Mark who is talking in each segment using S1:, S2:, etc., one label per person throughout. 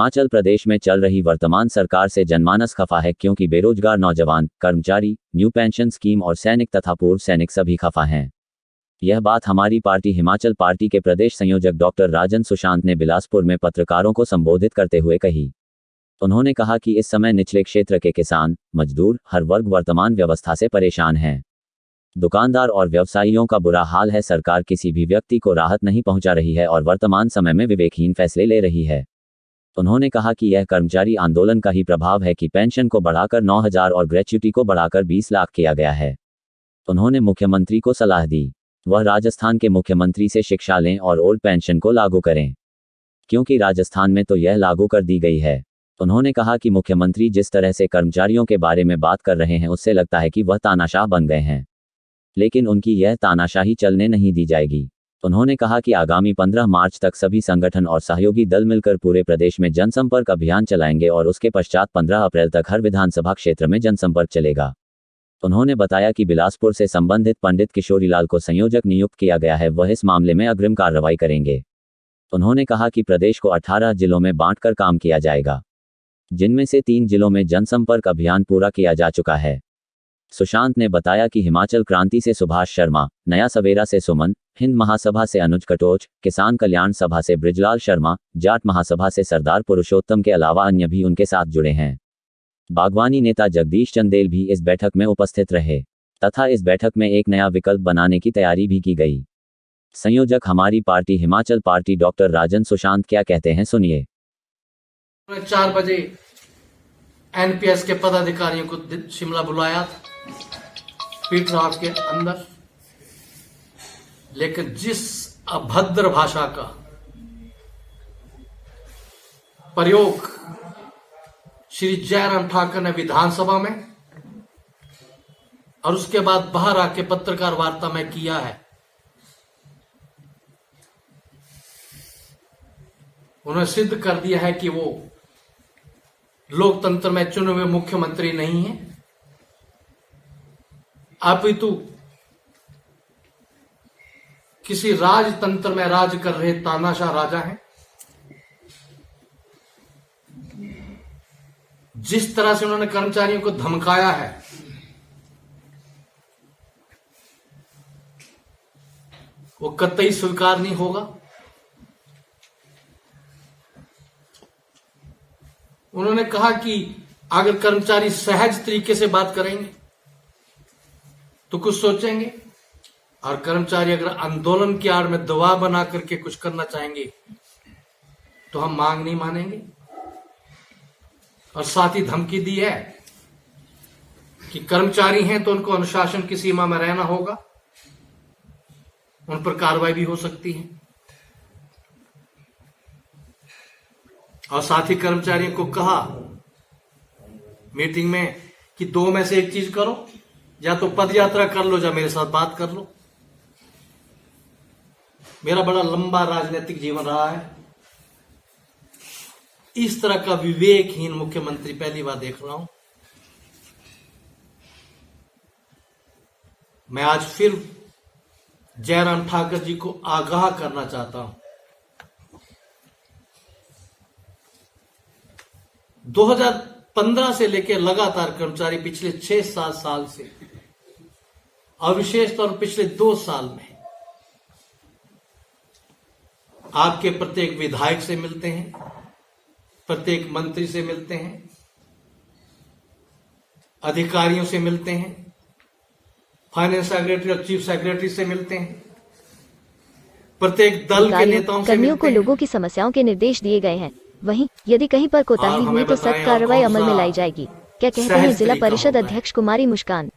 S1: हिमाचल प्रदेश में चल रही वर्तमान सरकार से जनमानस खफा है, क्योंकि बेरोजगार नौजवान, कर्मचारी, न्यू पेंशन स्कीम और सैनिक तथा पूर्व सैनिक सभी खफा हैं। यह बात हमारी पार्टी हिमाचल पार्टी के प्रदेश संयोजक डॉक्टर राजन सुशांत ने बिलासपुर में पत्रकारों को संबोधित करते हुए कही। उन्होंने कहा कि इस समय निचले क्षेत्र के किसान, मजदूर, हर वर्ग वर्तमान व्यवस्था से परेशान हैं। दुकानदार और व्यवसायियों का बुरा हाल है। सरकार किसी भी व्यक्ति को राहत नहीं पहुंचा रही है और वर्तमान समय में विवेकहीन फैसले ले रही है। उन्होंने कहा कि यह कर्मचारी आंदोलन का ही प्रभाव है कि पेंशन को बढ़ाकर 9,000 और ग्रेच्युटी को बढ़ाकर 20 लाख किया गया है। उन्होंने मुख्यमंत्री को सलाह दी वह राजस्थान के मुख्यमंत्री से शिक्षा लें और ओल्ड पेंशन को लागू करें, क्योंकि राजस्थान में तो यह लागू कर दी गई है। उन्होंने कहा कि मुख्यमंत्री जिस तरह से कर्मचारियों के बारे में बात कर रहे हैं उससे लगता है कि वह तानाशाह बन गए हैं, लेकिन उनकी यह तानाशाही चलने नहीं दी जाएगी। उन्होंने कहा कि आगामी 15 मार्च तक सभी संगठन और सहयोगी दल मिलकर पूरे प्रदेश में जनसंपर्क अभियान चलाएंगे और उसके पश्चात 15 अप्रैल तक हर विधानसभा क्षेत्र में जनसंपर्क चलेगा। उन्होंने बताया कि बिलासपुर से संबंधित पंडित किशोरीलाल को संयोजक नियुक्त किया गया है, वह इस मामले में अग्रिम कार्रवाई करेंगे। उन्होंने कहा कि प्रदेश को 18 जिलों में बांटकर काम किया जाएगा, जिनमें से 3 जिलों में जनसंपर्क अभियान पूरा किया जा चुका है। सुशांत ने बताया कि हिमाचल क्रांति से सुभाष शर्मा, नया सवेरा से सुमन, हिंद महासभा से अनुज कटोच, किसान कल्याण सभा से बृजलाल शर्मा, जाट महासभा से सरदार पुरुषोत्तम के अलावा अन्य भी उनके साथ जुड़े हैं। बागवानी नेता जगदीश चंदेल भी इस बैठक में उपस्थित रहे तथा इस बैठक में एक नया विकल्प बनाने की तैयारी भी की गई। संयोजक हमारी party Himachal party doctor Rajan Sushant क्या कहते हैं, सुनिए।
S2: 4 बजे एनपीएस के पदाधिकारियों को शिमला बुलाया था पीठ राव के अंदर, लेकिन जिस अभद्र भाषा का प्रयोग श्री जयराम ठाकुर ने विधानसभा में और उसके बाद बाहर आके पत्रकार वार्ता में किया है, उन्होंने सिद्ध कर दिया है कि वो लोकतंत्र में चुने हुए मुख्यमंत्री नहीं है, अपितु किसी राजतंत्र में राज कर रहे तानाशाह राजा हैं। जिस तरह से उन्होंने कर्मचारियों को धमकाया है, वो कतई स्वीकार नहीं होगा। उन्होंने कहा कि अगर कर्मचारी सहज तरीके से बात करेंगे तो कुछ सोचेंगे, और कर्मचारी अगर आंदोलन की आड़ में दबाव बना करके कुछ करना चाहेंगे तो हम मांग नहीं मानेंगे। और साथ ही धमकी दी है कि कर्मचारी हैं तो उनको अनुशासन की सीमा में रहना होगा, उन पर कार्रवाई भी हो सकती है। और साथ ही कर्मचारियों को कहा मीटिंग में कि 2 में से एक चीज करो, या तो पद यात्रा कर लो या मेरे साथ बात कर लो। मेरा बड़ा लंबा राजनीतिक जीवन रहा है, इस तरह का विवेकहीन मुख्यमंत्री पहली बार देख रहा हूं। मैं आज फिर जयराम ठाकुर जी को आगाह करना चाहता हूं। 2015 से लेकर लगातार कर्मचारी पिछले 6-7 साल से और विशेष तौर पिछले 2 साल में आपके प्रत्येक विधायक से मिलते हैं, प्रत्येक मंत्री से मिलते हैं, अधिकारियों से मिलते हैं, फाइनेंस सेक्रेटरी और चीफ सेक्रेटरी से मिलते हैं, प्रत्येक दल के नेताओं से
S3: कर्मियों को लोगों की समस्याओं के निर्देश दिए गए हैं। वहीं यदि कहीं पर कोताही हुई तो सख्त कार्रवाई अमल में लाई जाएगी। क्या कहते हैं जिला परिषद अध्यक्ष कुमारी मुस्कान।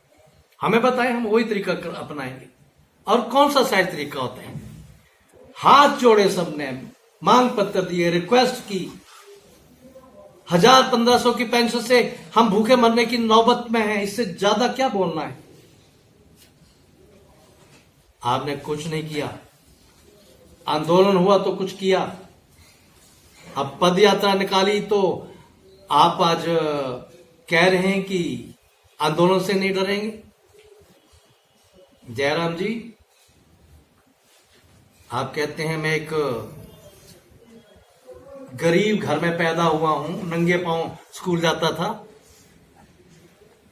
S2: हमें बताएं, हम वही तरीका अपनाएंगे। और कौन सा सहज तरीका होता है? हाथ जोड़े सबने, मांग पत्र दिए, रिक्वेस्ट की, 1000-1500 की पेंशन से हम भूखे मरने की नौबत में हैं, इससे ज्यादा क्या बोलना है? आपने कुछ नहीं किया। आंदोलन हुआ तो कुछ किया, अब पद यात्रा निकाली तो आप आज कह रहे हैं कि आंदोलन से नहीं डरेंगे। जयराम जी, आप कहते हैं मैं एक गरीब घर में पैदा हुआ हूं, नंगे पांव स्कूल जाता था।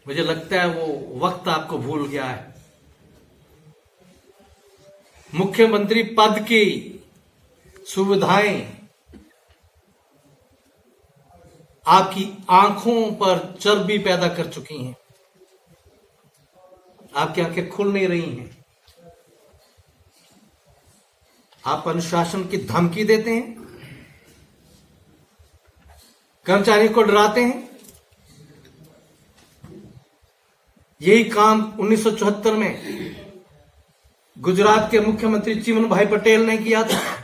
S2: मुझे लगता है वो वक्त आपको भूल गया है। मुख्यमंत्री पद की सुविधाएं आपकी आंखों पर चर्बी पैदा कर चुकी हैं। आपकी आंखें खुल नहीं रही हैं। आप अनुशासन की धमकी देते हैं, कर्मचारियों को डराते हैं। यही काम 1974 में गुजरात के मुख्यमंत्री चिमन भाई पटेल ने किया था।